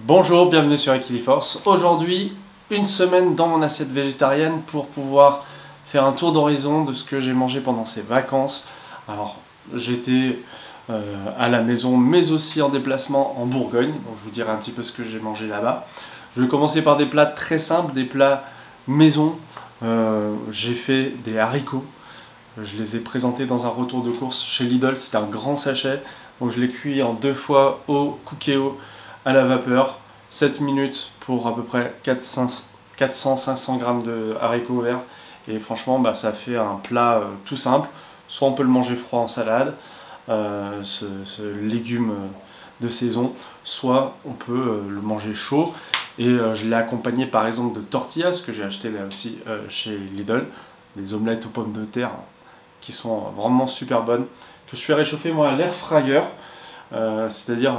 Bonjour, bienvenue sur Equiliforce. Aujourd'hui, une semaine dans mon assiette végétarienne pour pouvoir faire un tour d'horizon de ce que j'ai mangé pendant ces vacances. Alors, j'étais à la maison, mais aussi en déplacement en Bourgogne. Donc, je vous dirai un petit peu ce que j'ai mangé là-bas. Je vais commencer par des plats très simples, des plats maison. J'ai fait des haricots. Je les ai présentés dans un retour de course chez Lidl. C'est un grand sachet. Donc, je l'ai cuit en 2 fois au cookéo à la vapeur, 7 minutes pour à peu près 400-500 grammes de haricots verts. Et franchement, ça fait un plat tout simple. Soit on peut le manger froid en salade, ce légume de saison, soit on peut le manger chaud. Et je l'ai accompagné par exemple de tortillas, que j'ai acheté là aussi chez Lidl, des omelettes aux pommes de terre qui sont vraiment super bonnes, que je fais réchauffer moi à l'air fryer, c'est-à-dire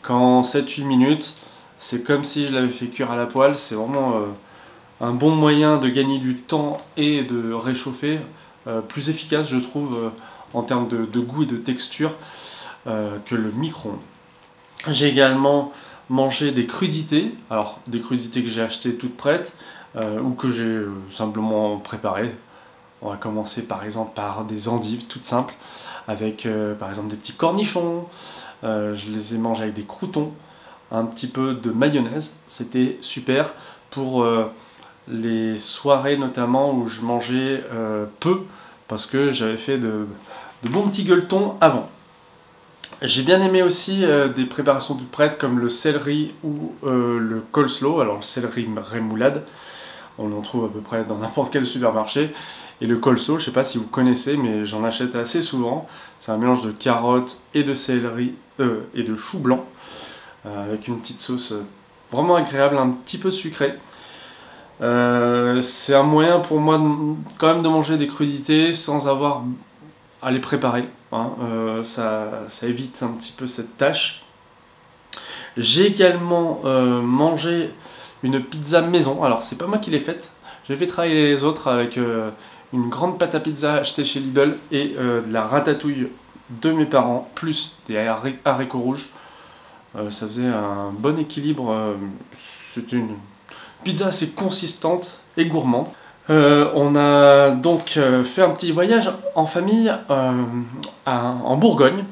qu'en 7-8 minutes, c'est comme si je l'avais fait cuire à la poêle. C'est vraiment un bon moyen de gagner du temps et de réchauffer, plus efficace je trouve en termes de goût et de texture que le micro-ondes. J'ai également mangé des crudités, alors des crudités que j'ai achetées toutes prêtes ou que j'ai simplement préparées. On va commencer par exemple par des endives toutes simples avec par exemple des petits cornichons. Je les ai mangés avec des croûtons, un petit peu de mayonnaise. C'était super pour les soirées notamment où je mangeais peu parce que j'avais fait de bons petits gueuletons avant. J'ai bien aimé aussi des préparations toutes prêtes comme le céleri ou le coleslaw. Alors le céleri rémoulade, on en trouve à peu près dans n'importe quel supermarché. Et le coleslaw, je ne sais pas si vous connaissez, mais j'en achète assez souvent. C'est un mélange de carottes et de céleri et de chou blanc, avec une petite sauce vraiment agréable, un petit peu sucrée. C'est un moyen pour moi quand même de manger des crudités sans avoir à les préparer. Ça évite un petit peu cette tâche. J'ai également mangé une pizza maison. Alors c'est pas moi qui l'ai faite. J'ai fait travailler les autres avec une grande pâte à pizza achetée chez Lidl et de la ratatouille de mes parents, plus des haricots rouges. Ça faisait un bon équilibre. C'était une pizza assez consistante et gourmande. On a donc fait un petit voyage en famille en Bourgogne,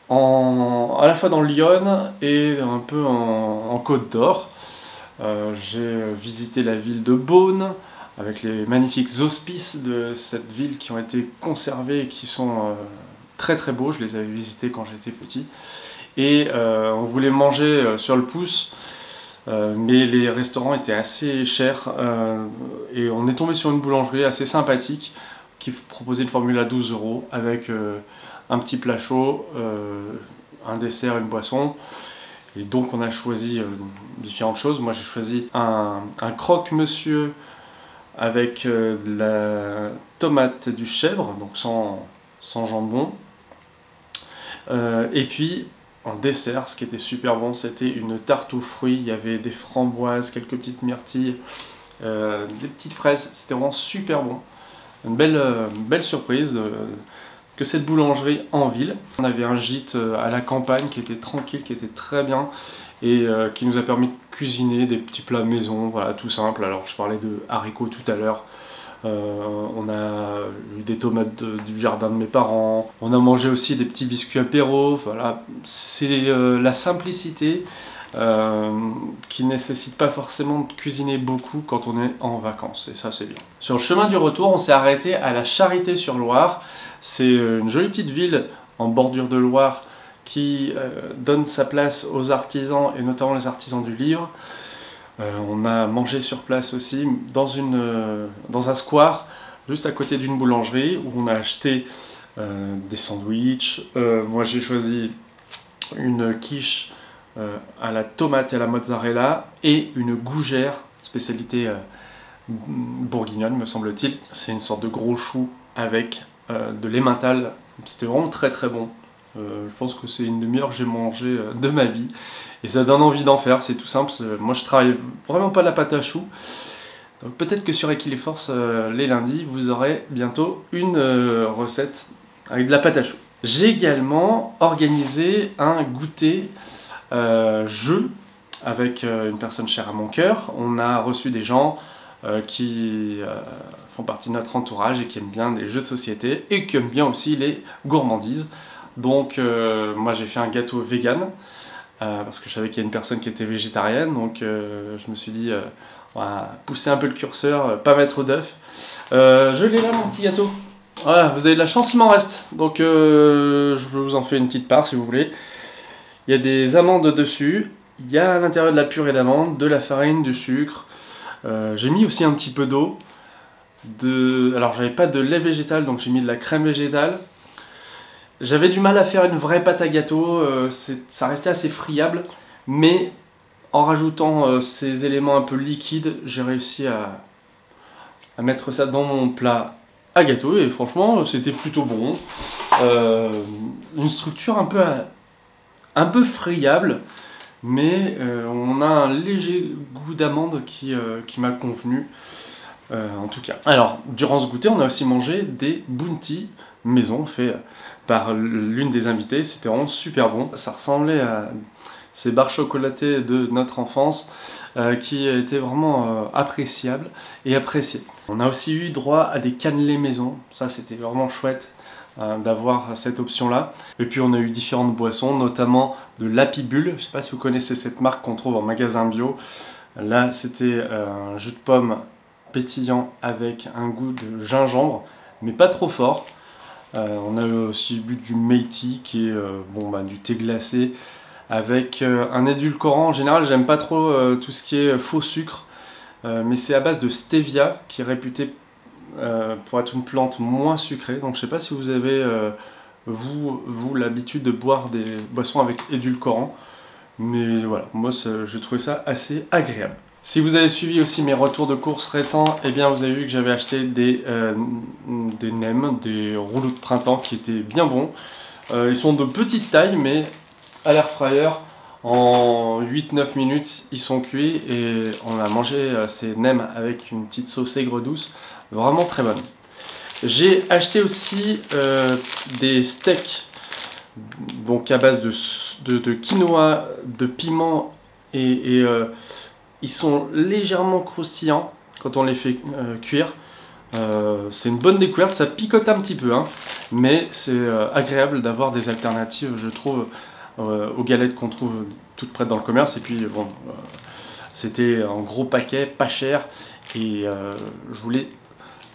à la fois dans le Lyon et un peu en Côte d'Or. J'ai visité la ville de Beaune, avec les magnifiques hospices de cette ville qui ont été conservés et qui sont très très beaux. Je les avais visités quand j'étais petit. Et on voulait manger sur le pouce, mais les restaurants étaient assez chers. Et on est tombé sur une boulangerie assez sympathique qui proposait une formule à 12 € avec un petit plat chaud, un dessert, une boisson. Et donc on a choisi différentes choses. Moi j'ai choisi un croque-monsieur avec de la tomate et du chèvre, donc sans jambon. Et puis en dessert, ce qui était super bon, c'était une tarte aux fruits. Il y avait des framboises, quelques petites myrtilles, des petites fraises. C'était vraiment super bon. Une belle surprise que cette boulangerie en ville. On avait un gîte à la campagne qui était tranquille, qui était très bien et qui nous a permis de cuisiner des petits plats maison, voilà, tout simple. Alors je parlais de haricots tout à l'heure. On a eu des tomates du jardin de mes parents. On a mangé aussi des petits biscuits apéro. Voilà, c'est la simplicité qui nécessite pas forcément de cuisiner beaucoup quand on est en vacances, et ça c'est bien. Sur le chemin du retour, on s'est arrêté à la Charité-sur-Loire. C'est une jolie petite ville en bordure de Loire qui donne sa place aux artisans et notamment les artisans du livre. On a mangé sur place aussi dans un square juste à côté d'une boulangerie où on a acheté des sandwichs. Moi j'ai choisi une quiche à la tomate et à la mozzarella et une gougère, spécialité bourguignonne me semble-t-il. C'est une sorte de gros chou avec de l'emmental. C'était vraiment très très bon. Je pense que c'est une des meilleures que j'ai mangé de ma vie et ça donne envie d'en faire, c'est tout simple. Moi je travaille vraiment pas la pâte à choux, donc peut-être que sur Equiliforce les lundis vous aurez bientôt une recette avec de la pâte à choux. J'ai également organisé un goûter jeu avec une personne chère à mon cœur. On a reçu des gens qui font partie de notre entourage et qui aiment bien les jeux de société et qui aiment bien aussi les gourmandises. Donc moi j'ai fait un gâteau vegan parce que je savais qu'il y a une personne qui était végétarienne, donc je me suis dit on va pousser un peu le curseur, pas mettre d'œufs. Je l'ai là mon petit gâteau. Voilà, vous avez de la chance, il m'en reste. Donc je vous en fais une petite part si vous voulez. Il y a des amandes dessus, il y a à l'intérieur de la purée d'amandes, de la farine, du sucre. J'ai mis aussi un petit peu d'eau. Alors j'avais pas de lait végétal, donc j'ai mis de la crème végétale. J'avais du mal à faire une vraie pâte à gâteau, ça restait assez friable, mais en rajoutant ces éléments un peu liquides, j'ai réussi à mettre ça dans mon plat à gâteau et franchement c'était plutôt bon. Une structure un peu friable, mais on a un léger goût d'amande qui m'a convenu en tout cas. Alors durant ce goûter on a aussi mangé des bounty maison fait par l'une des invitées, c'était vraiment super bon. Ça ressemblait à ces barres chocolatées de notre enfance qui étaient vraiment appréciables et appréciées. On a aussi eu droit à des cannelés maison, ça c'était vraiment chouette d'avoir cette option là. Et puis on a eu différentes boissons, notamment de l'Happy Bull, je ne sais pas si vous connaissez cette marque qu'on trouve en magasin bio. Là c'était un jus de pomme pétillant avec un goût de gingembre, mais pas trop fort. On a aussi bu du Métis qui est du thé glacé avec un édulcorant. En général j'aime pas trop tout ce qui est faux sucre, mais c'est à base de stevia qui est réputé pour être une plante moins sucrée. Donc je sais pas si vous avez vous l'habitude de boire des boissons avec édulcorant, mais voilà, moi j'ai trouvé ça assez agréable. Si vous avez suivi aussi mes retours de courses récents, eh bien vous avez vu que j'avais acheté des nems, des rouleaux de printemps qui étaient bien bons. Ils sont de petite taille, mais à l'air fryer, en 8-9 minutes, ils sont cuits et on a mangé ces nems avec une petite sauce aigre douce, vraiment très bonne. J'ai acheté aussi des steaks donc à base de quinoa, de piment et ils sont légèrement croustillants quand on les fait cuire. C'est une bonne découverte, ça picote un petit peu, hein, mais c'est agréable d'avoir des alternatives, je trouve, aux galettes qu'on trouve toutes prêtes dans le commerce. Et puis bon, c'était en gros paquet, pas cher, et je voulais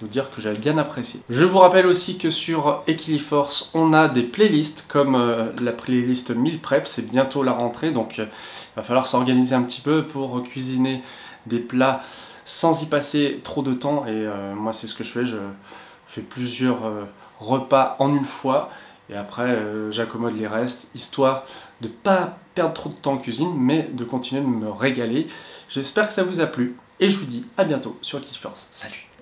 vous dire que j'avais bien apprécié. Je vous rappelle aussi que sur Equiliforce, on a des playlists comme la playlist Meal Prep, c'est bientôt la rentrée, donc il va falloir s'organiser un petit peu pour cuisiner des plats sans y passer trop de temps. Et moi c'est ce que je fais, je fais plusieurs repas en une fois et après j'accommode les restes, histoire de ne pas perdre trop de temps en cuisine, mais de continuer de me régaler. J'espère que ça vous a plu et je vous dis à bientôt sur Equiliforce. Salut!